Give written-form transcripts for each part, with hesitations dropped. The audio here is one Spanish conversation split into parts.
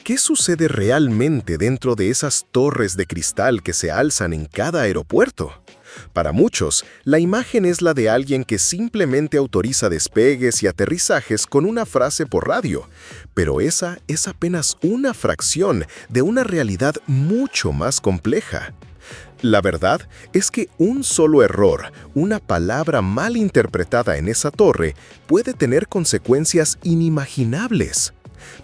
¿Qué sucede realmente dentro de esas torres de cristal que se alzan en cada aeropuerto? Para muchos, la imagen es la de alguien que simplemente autoriza despegues y aterrizajes con una frase por radio, pero esa es apenas una fracción de una realidad mucho más compleja. La verdad es que un solo error, una palabra mal interpretada en esa torre, puede tener consecuencias inimaginables.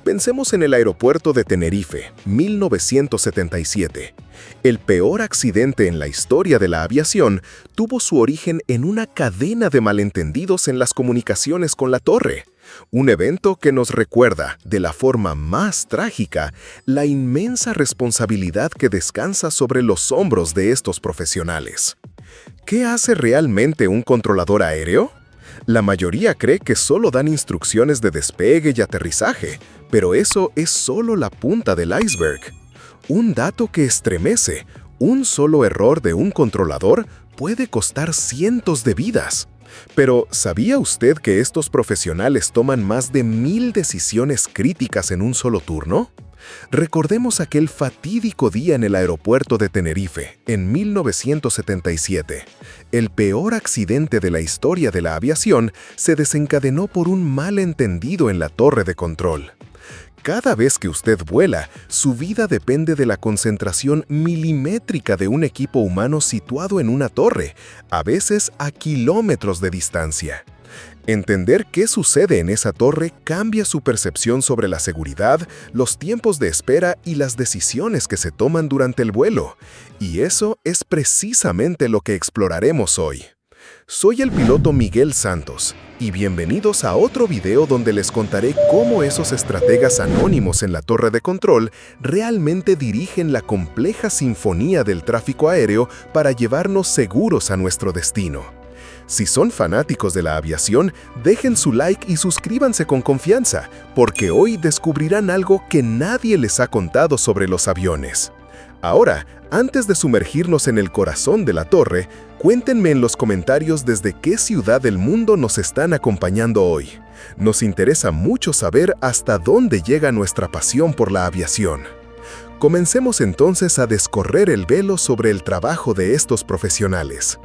Pensemos en el aeropuerto de Tenerife, 1977. El peor accidente en la historia de la aviación tuvo su origen en una cadena de malentendidos en las comunicaciones con la torre. Un evento que nos recuerda, de la forma más trágica, la inmensa responsabilidad que descansa sobre los hombros de estos profesionales. ¿Qué hace realmente un controlador aéreo? La mayoría cree que solo dan instrucciones de despegue y aterrizaje, pero eso es solo la punta del iceberg. Un dato que estremece: un solo error de un controlador puede costar cientos de vidas. Pero, ¿sabía usted que estos profesionales toman más de 1000 decisiones críticas en un solo turno? Recordemos aquel fatídico día en el aeropuerto de Tenerife, en 1977. El peor accidente de la historia de la aviación se desencadenó por un malentendido en la torre de control. Cada vez que usted vuela, su vida depende de la concentración milimétrica de un equipo humano situado en una torre, a veces a kilómetros de distancia. Entender qué sucede en esa torre cambia su percepción sobre la seguridad, los tiempos de espera y las decisiones que se toman durante el vuelo. Y eso es precisamente lo que exploraremos hoy. Soy el piloto Miguel Santos, y bienvenidos a otro video donde les contaré cómo esos estrategas anónimos en la torre de control realmente dirigen la compleja sinfonía del tráfico aéreo para llevarnos seguros a nuestro destino. Si son fanáticos de la aviación, dejen su like y suscríbanse con confianza, porque hoy descubrirán algo que nadie les ha contado sobre los aviones. Ahora, antes de sumergirnos en el corazón de la torre, cuéntenme en los comentarios desde qué ciudad del mundo nos están acompañando hoy. Nos interesa mucho saber hasta dónde llega nuestra pasión por la aviación. Comencemos entonces a descorrer el velo sobre el trabajo de estos profesionales.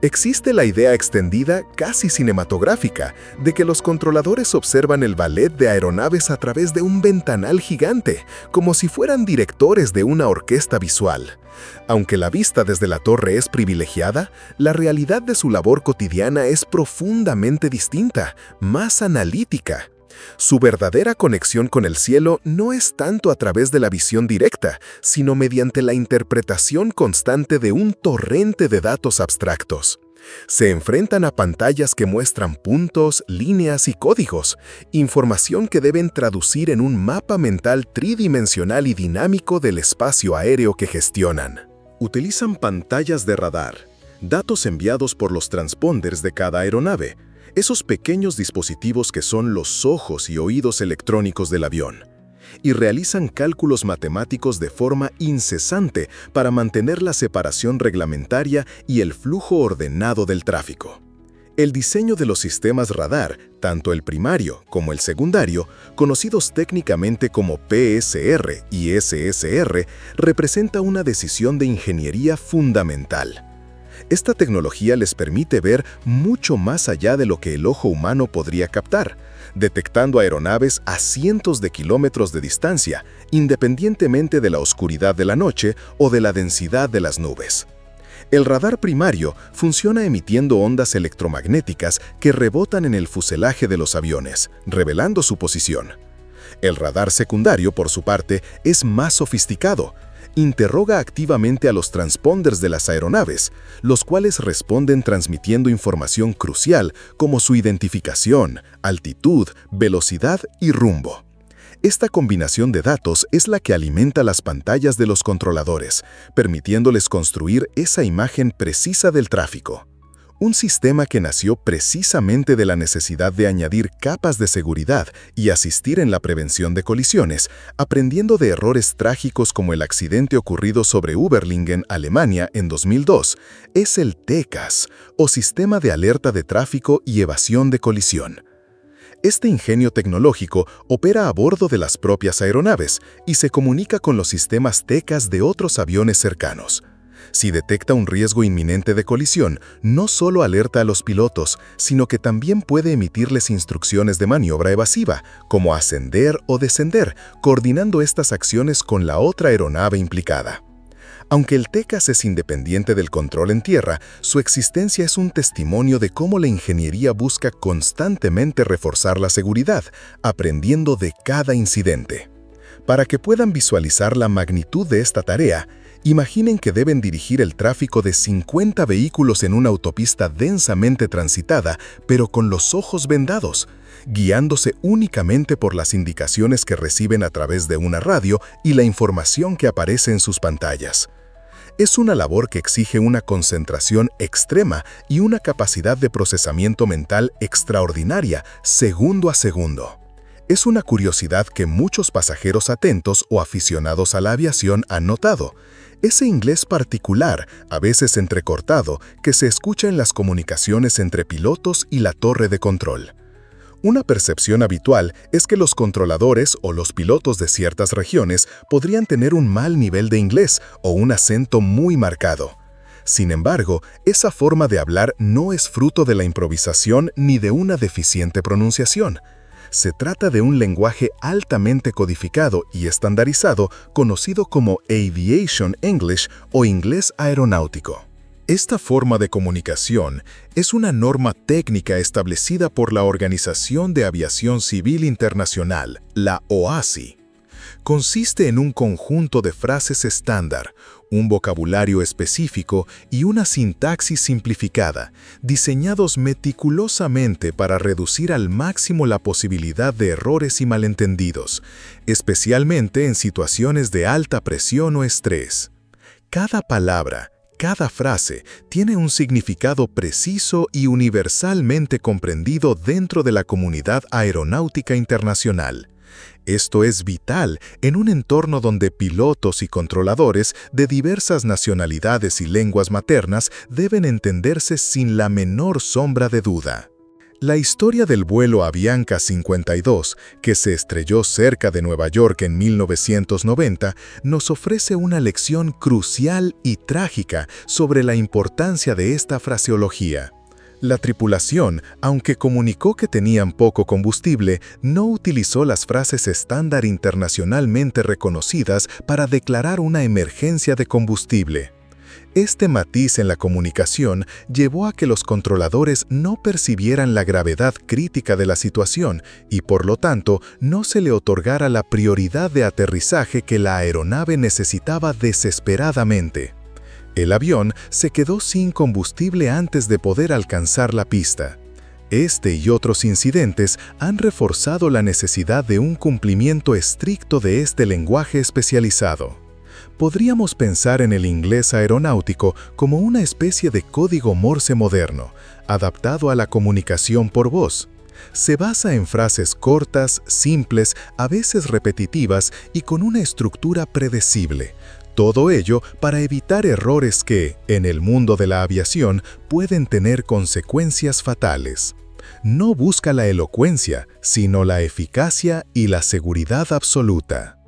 Existe la idea extendida, casi cinematográfica, de que los controladores observan el ballet de aeronaves a través de un ventanal gigante, como si fueran directores de una orquesta visual. Aunque la vista desde la torre es privilegiada, la realidad de su labor cotidiana es profundamente distinta, más analítica. Su verdadera conexión con el cielo no es tanto a través de la visión directa, sino mediante la interpretación constante de un torrente de datos abstractos. Se enfrentan a pantallas que muestran puntos, líneas y códigos, información que deben traducir en un mapa mental tridimensional y dinámico del espacio aéreo que gestionan. Utilizan pantallas de radar, datos enviados por los transponders de cada aeronave, esos pequeños dispositivos que son los ojos y oídos electrónicos del avión, y realizan cálculos matemáticos de forma incesante para mantener la separación reglamentaria y el flujo ordenado del tráfico. El diseño de los sistemas radar, tanto el primario como el secundario, conocidos técnicamente como PSR y SSR, representa una decisión de ingeniería fundamental. Esta tecnología les permite ver mucho más allá de lo que el ojo humano podría captar, detectando aeronaves a cientos de kilómetros de distancia, independientemente de la oscuridad de la noche o de la densidad de las nubes. El radar primario funciona emitiendo ondas electromagnéticas que rebotan en el fuselaje de los aviones, revelando su posición. El radar secundario, por su parte, es más sofisticado. Interroga activamente a los transponders de las aeronaves, los cuales responden transmitiendo información crucial como su identificación, altitud, velocidad y rumbo. Esta combinación de datos es la que alimenta las pantallas de los controladores, permitiéndoles construir esa imagen precisa del tráfico. Un sistema que nació precisamente de la necesidad de añadir capas de seguridad y asistir en la prevención de colisiones, aprendiendo de errores trágicos como el accidente ocurrido sobre Überlingen, Alemania, en 2002, es el TECAS, o Sistema de Alerta de Tráfico y Evasión de Colisión. Este ingenio tecnológico opera a bordo de las propias aeronaves y se comunica con los sistemas TECAS de otros aviones cercanos. Si detecta un riesgo inminente de colisión, no solo alerta a los pilotos, sino que también puede emitirles instrucciones de maniobra evasiva, como ascender o descender, coordinando estas acciones con la otra aeronave implicada. Aunque el TECAS es independiente del control en tierra, su existencia es un testimonio de cómo la ingeniería busca constantemente reforzar la seguridad, aprendiendo de cada incidente. Para que puedan visualizar la magnitud de esta tarea, imaginen que deben dirigir el tráfico de 50 vehículos en una autopista densamente transitada, pero con los ojos vendados, guiándose únicamente por las indicaciones que reciben a través de una radio y la información que aparece en sus pantallas. Es una labor que exige una concentración extrema y una capacidad de procesamiento mental extraordinaria, segundo a segundo. Es una curiosidad que muchos pasajeros atentos o aficionados a la aviación han notado. Ese inglés particular, a veces entrecortado, que se escucha en las comunicaciones entre pilotos y la torre de control. Una percepción habitual es que los controladores o los pilotos de ciertas regiones podrían tener un mal nivel de inglés o un acento muy marcado. Sin embargo, esa forma de hablar no es fruto de la improvisación ni de una deficiente pronunciación. Se trata de un lenguaje altamente codificado y estandarizado conocido como Aviation English o inglés aeronáutico. Esta forma de comunicación es una norma técnica establecida por la Organización de Aviación Civil Internacional, la OASI. Consiste en un conjunto de frases estándar, un vocabulario específico y una sintaxis simplificada, diseñados meticulosamente para reducir al máximo la posibilidad de errores y malentendidos, especialmente en situaciones de alta presión o estrés. Cada palabra, cada frase tiene un significado preciso y universalmente comprendido dentro de la comunidad aeronáutica internacional. Esto es vital en un entorno donde pilotos y controladores de diversas nacionalidades y lenguas maternas deben entenderse sin la menor sombra de duda. La historia del vuelo Avianca 52, que se estrelló cerca de Nueva York en 1990, nos ofrece una lección crucial y trágica sobre la importancia de esta fraseología. La tripulación, aunque comunicó que tenían poco combustible, no utilizó las frases estándar internacionalmente reconocidas para declarar una emergencia de combustible. Este matiz en la comunicación llevó a que los controladores no percibieran la gravedad crítica de la situación y, por lo tanto, no se le otorgara la prioridad de aterrizaje que la aeronave necesitaba desesperadamente. El avión se quedó sin combustible antes de poder alcanzar la pista. Este y otros incidentes han reforzado la necesidad de un cumplimiento estricto de este lenguaje especializado. Podríamos pensar en el inglés aeronáutico como una especie de código Morse moderno, adaptado a la comunicación por voz. Se basa en frases cortas, simples, a veces repetitivas y con una estructura predecible. Todo ello para evitar errores que, en el mundo de la aviación, pueden tener consecuencias fatales. No busca la elocuencia, sino la eficacia y la seguridad absoluta.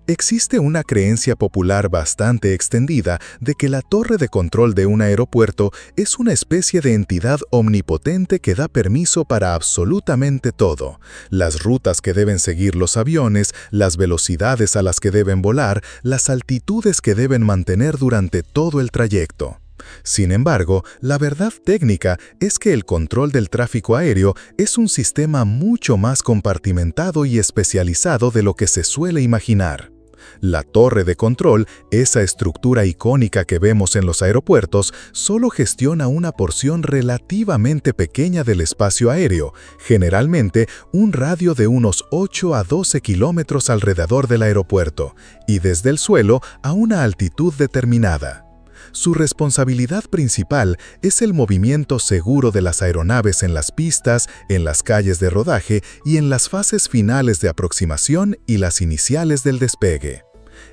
Existe una creencia popular bastante extendida de que la torre de control de un aeropuerto es una especie de entidad omnipotente que da permiso para absolutamente todo: las rutas que deben seguir los aviones, las velocidades a las que deben volar, las altitudes que deben mantener durante todo el trayecto. Sin embargo, la verdad técnica es que el control del tráfico aéreo es un sistema mucho más compartimentado y especializado de lo que se suele imaginar. La torre de control, esa estructura icónica que vemos en los aeropuertos, solo gestiona una porción relativamente pequeña del espacio aéreo, generalmente un radio de unos 8 a 12 kilómetros alrededor del aeropuerto, y desde el suelo a una altitud determinada. Su responsabilidad principal es el movimiento seguro de las aeronaves en las pistas, en las calles de rodaje y en las fases finales de aproximación y las iniciales del despegue.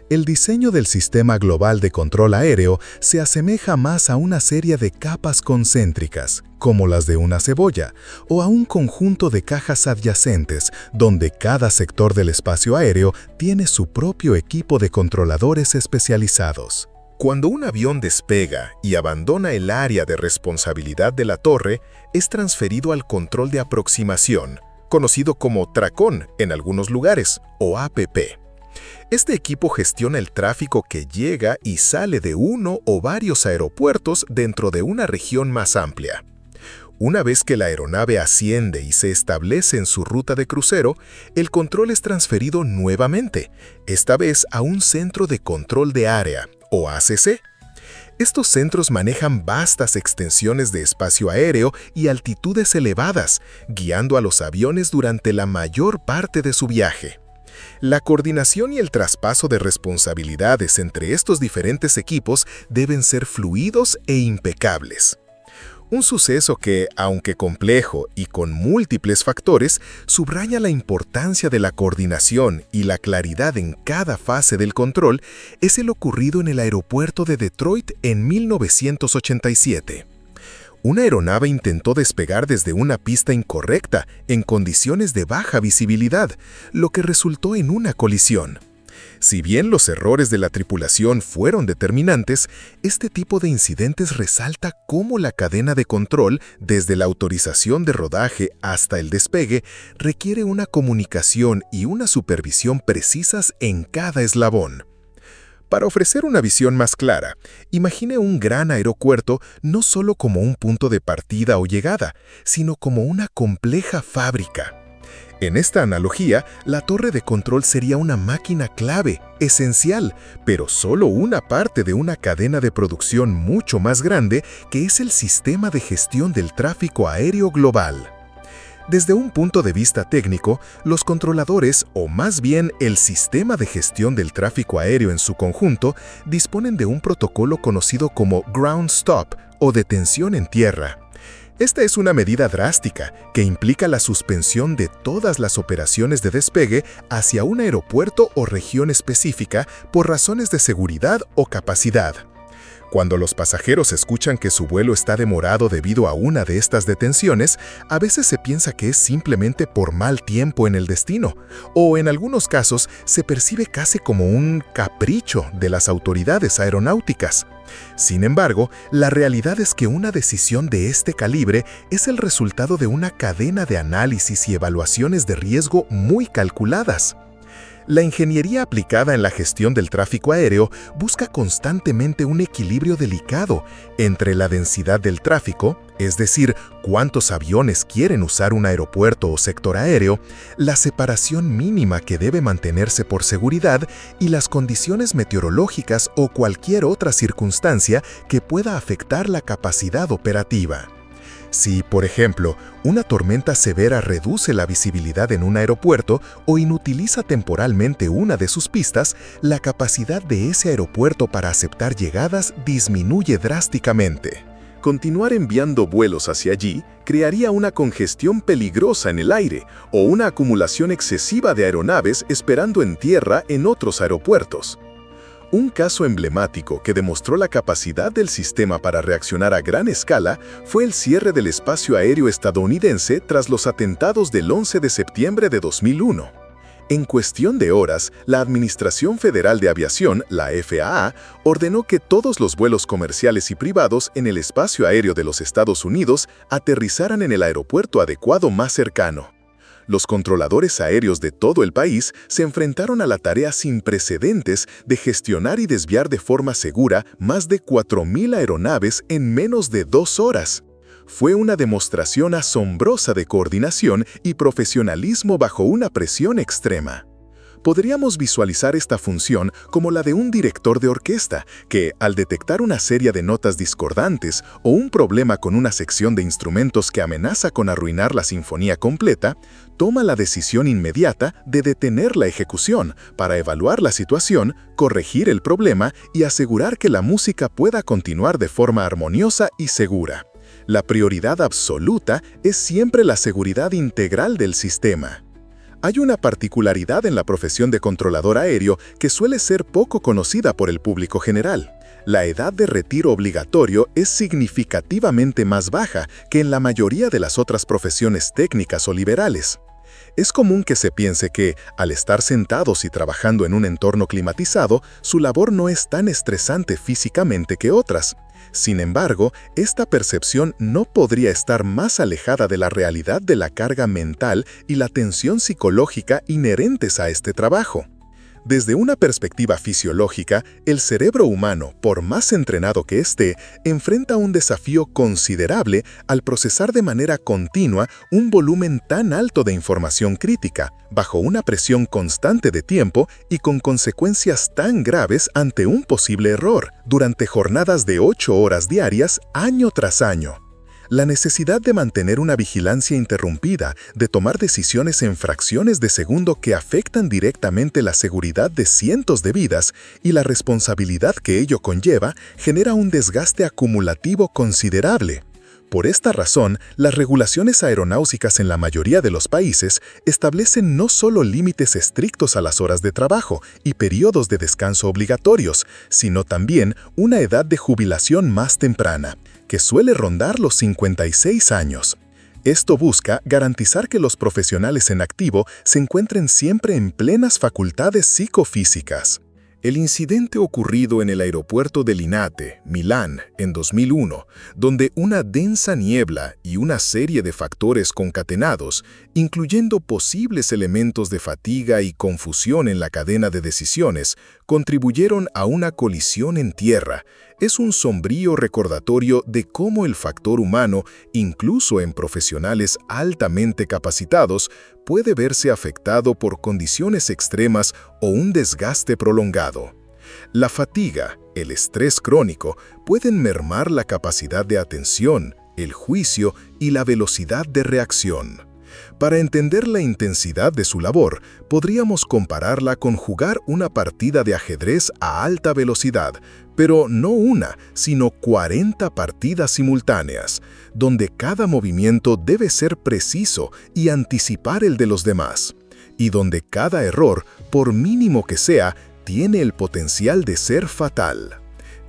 El diseño del sistema global de control aéreo se asemeja más a una serie de capas concéntricas, como las de una cebolla, o a un conjunto de cajas adyacentes, donde cada sector del espacio aéreo tiene su propio equipo de controladores especializados. Cuando un avión despega y abandona el área de responsabilidad de la torre, es transferido al control de aproximación, conocido como TRACON en algunos lugares, o APP. Este equipo gestiona el tráfico que llega y sale de uno o varios aeropuertos dentro de una región más amplia. Una vez que la aeronave asciende y se establece en su ruta de crucero, el control es transferido nuevamente, esta vez a un centro de control de área, o ACC. Estos centros manejan vastas extensiones de espacio aéreo y altitudes elevadas, guiando a los aviones durante la mayor parte de su viaje. La coordinación y el traspaso de responsabilidades entre estos diferentes equipos deben ser fluidos e impecables. Un suceso que, aunque complejo y con múltiples factores, subraya la importancia de la coordinación y la claridad en cada fase del control, es el ocurrido en el aeropuerto de Detroit en 1987. Una aeronave intentó despegar desde una pista incorrecta en condiciones de baja visibilidad, lo que resultó en una colisión. Si bien los errores de la tripulación fueron determinantes, este tipo de incidentes resalta cómo la cadena de control, desde la autorización de rodaje hasta el despegue, requiere una comunicación y una supervisión precisas en cada eslabón. Para ofrecer una visión más clara, imagine un gran aeropuerto no solo como un punto de partida o llegada, sino como una compleja fábrica. En esta analogía, la torre de control sería una máquina clave, esencial, pero solo una parte de una cadena de producción mucho más grande que es el sistema de gestión del tráfico aéreo global. Desde un punto de vista técnico, los controladores, o más bien el sistema de gestión del tráfico aéreo en su conjunto, disponen de un protocolo conocido como Ground Stop o detención en tierra. Esta es una medida drástica que implica la suspensión de todas las operaciones de despegue hacia un aeropuerto o región específica por razones de seguridad o capacidad. Cuando los pasajeros escuchan que su vuelo está demorado debido a una de estas detenciones, a veces se piensa que es simplemente por mal tiempo en el destino, o en algunos casos se percibe casi como un capricho de las autoridades aeronáuticas. Sin embargo, la realidad es que una decisión de este calibre es el resultado de una cadena de análisis y evaluaciones de riesgo muy calculadas. La ingeniería aplicada en la gestión del tráfico aéreo busca constantemente un equilibrio delicado entre la densidad del tráfico, es decir, cuántos aviones quieren usar un aeropuerto o sector aéreo, la separación mínima que debe mantenerse por seguridad y las condiciones meteorológicas o cualquier otra circunstancia que pueda afectar la capacidad operativa. Si, por ejemplo, una tormenta severa reduce la visibilidad en un aeropuerto o inutiliza temporalmente una de sus pistas, la capacidad de ese aeropuerto para aceptar llegadas disminuye drásticamente. Continuar enviando vuelos hacia allí crearía una congestión peligrosa en el aire o una acumulación excesiva de aeronaves esperando en tierra en otros aeropuertos. Un caso emblemático que demostró la capacidad del sistema para reaccionar a gran escala fue el cierre del espacio aéreo estadounidense tras los atentados del 11 de septiembre de 2001. En cuestión de horas, la Administración Federal de Aviación, la FAA, ordenó que todos los vuelos comerciales y privados en el espacio aéreo de los Estados Unidos aterrizaran en el aeropuerto adecuado más cercano. Los controladores aéreos de todo el país se enfrentaron a la tarea sin precedentes de gestionar y desviar de forma segura más de 4.000 aeronaves en menos de 2 horas. Fue una demostración asombrosa de coordinación y profesionalismo bajo una presión extrema. Podríamos visualizar esta función como la de un director de orquesta que, al detectar una serie de notas discordantes o un problema con una sección de instrumentos que amenaza con arruinar la sinfonía completa, toma la decisión inmediata de detener la ejecución para evaluar la situación, corregir el problema y asegurar que la música pueda continuar de forma armoniosa y segura. La prioridad absoluta es siempre la seguridad integral del sistema. Hay una particularidad en la profesión de controlador aéreo que suele ser poco conocida por el público general. La edad de retiro obligatorio es significativamente más baja que en la mayoría de las otras profesiones técnicas o liberales. Es común que se piense que, al estar sentados y trabajando en un entorno climatizado, su labor no es tan estresante físicamente que otras. Sin embargo, esta percepción no podría estar más alejada de la realidad de la carga mental y la tensión psicológica inherentes a este trabajo. Desde una perspectiva fisiológica, el cerebro humano, por más entrenado que esté, enfrenta un desafío considerable al procesar de manera continua un volumen tan alto de información crítica, bajo una presión constante de tiempo y con consecuencias tan graves ante un posible error, durante jornadas de 8 horas diarias, año tras año. La necesidad de mantener una vigilancia interrumpida, de tomar decisiones en fracciones de segundo que afectan directamente la seguridad de cientos de vidas y la responsabilidad que ello conlleva, genera un desgaste acumulativo considerable. Por esta razón, las regulaciones aeronáuticas en la mayoría de los países establecen no solo límites estrictos a las horas de trabajo y periodos de descanso obligatorios, sino también una edad de jubilación más temprana, que suele rondar los 56 años. Esto busca garantizar que los profesionales en activo se encuentren siempre en plenas facultades psicofísicas. El incidente ocurrido en el aeropuerto de Linate, Milán, en 2001, donde una densa niebla y una serie de factores concatenados, incluyendo posibles elementos de fatiga y confusión en la cadena de decisiones, contribuyeron a una colisión en tierra, es un sombrío recordatorio de cómo el factor humano, incluso en profesionales altamente capacitados, puede verse afectado por condiciones extremas o un desgaste prolongado. La fatiga, el estrés crónico, pueden mermar la capacidad de atención, el juicio y la velocidad de reacción. Para entender la intensidad de su labor, podríamos compararla con jugar una partida de ajedrez a alta velocidad, pero no una, sino 40 partidas simultáneas, donde cada movimiento debe ser preciso y anticipar el de los demás, y donde cada error, por mínimo que sea, tiene el potencial de ser fatal.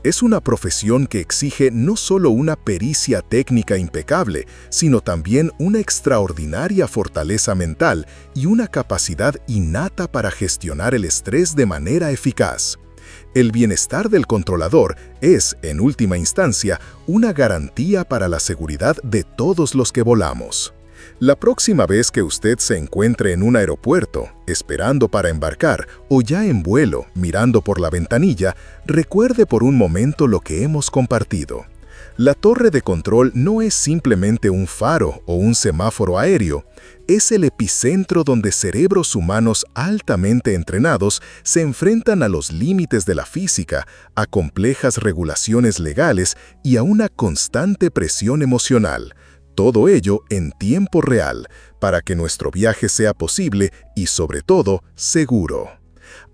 Es una profesión que exige no solo una pericia técnica impecable, sino también una extraordinaria fortaleza mental y una capacidad innata para gestionar el estrés de manera eficaz. El bienestar del controlador es, en última instancia, una garantía para la seguridad de todos los que volamos. La próxima vez que usted se encuentre en un aeropuerto, esperando para embarcar o ya en vuelo, mirando por la ventanilla, recuerde por un momento lo que hemos compartido. La torre de control no es simplemente un faro o un semáforo aéreo, es el epicentro donde cerebros humanos altamente entrenados se enfrentan a los límites de la física, a complejas regulaciones legales y a una constante presión emocional. Todo ello en tiempo real, para que nuestro viaje sea posible y, sobre todo, seguro.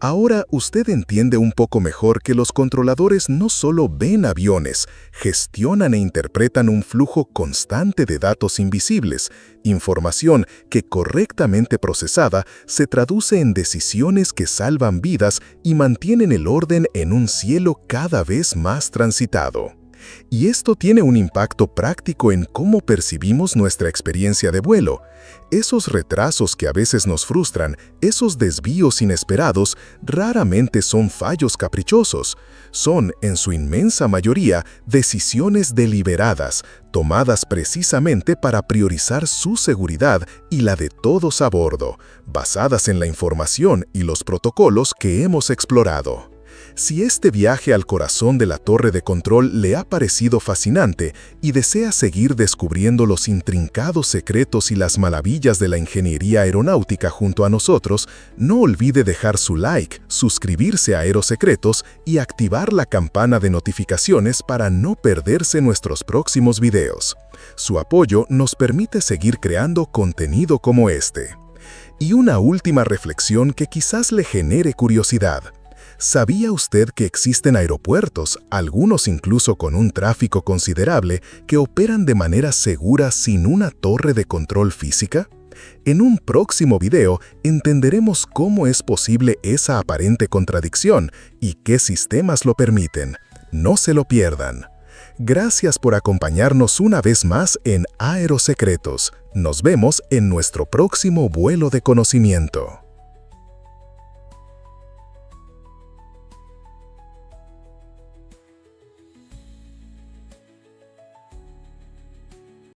Ahora usted entiende un poco mejor que los controladores no solo ven aviones, gestionan e interpretan un flujo constante de datos invisibles, información que correctamente procesada se traduce en decisiones que salvan vidas y mantienen el orden en un cielo cada vez más transitado. Y esto tiene un impacto práctico en cómo percibimos nuestra experiencia de vuelo. Esos retrasos que a veces nos frustran, esos desvíos inesperados, raramente son fallos caprichosos. Son, en su inmensa mayoría, decisiones deliberadas, tomadas precisamente para priorizar su seguridad y la de todos a bordo, basadas en la información y los protocolos que hemos explorado. Si este viaje al corazón de la torre de control le ha parecido fascinante y desea seguir descubriendo los intrincados secretos y las maravillas de la ingeniería aeronáutica junto a nosotros, no olvide dejar su like, suscribirse a Aerosecretos y activar la campana de notificaciones para no perderse nuestros próximos videos. Su apoyo nos permite seguir creando contenido como este. Y una última reflexión que quizás le genere curiosidad. ¿Sabía usted que existen aeropuertos, algunos incluso con un tráfico considerable, que operan de manera segura sin una torre de control física? En un próximo video entenderemos cómo es posible esa aparente contradicción y qué sistemas lo permiten. No se lo pierdan. Gracias por acompañarnos una vez más en Aerosecretos. Nos vemos en nuestro próximo vuelo de conocimiento.